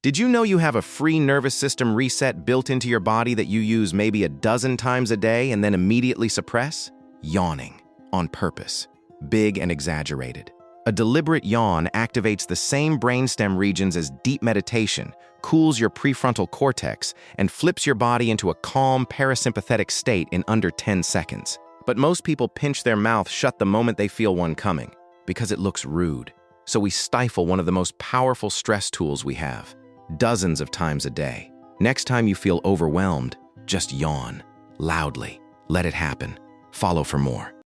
Did you know you have a free nervous system reset built into your body that you use maybe a dozen times a day and then immediately suppress? Yawning, on purpose, big and exaggerated. A deliberate yawn activates the same brainstem regions as deep meditation, cools your prefrontal cortex, and flips your body into a calm parasympathetic state in under 10 seconds. But most people pinch their mouth shut the moment they feel one coming, because it looks rude. So we stifle one of the most powerful stress tools we have, dozens of times a day. Next time you feel overwhelmed, just yawn, loudly. Let it happen. Follow for more.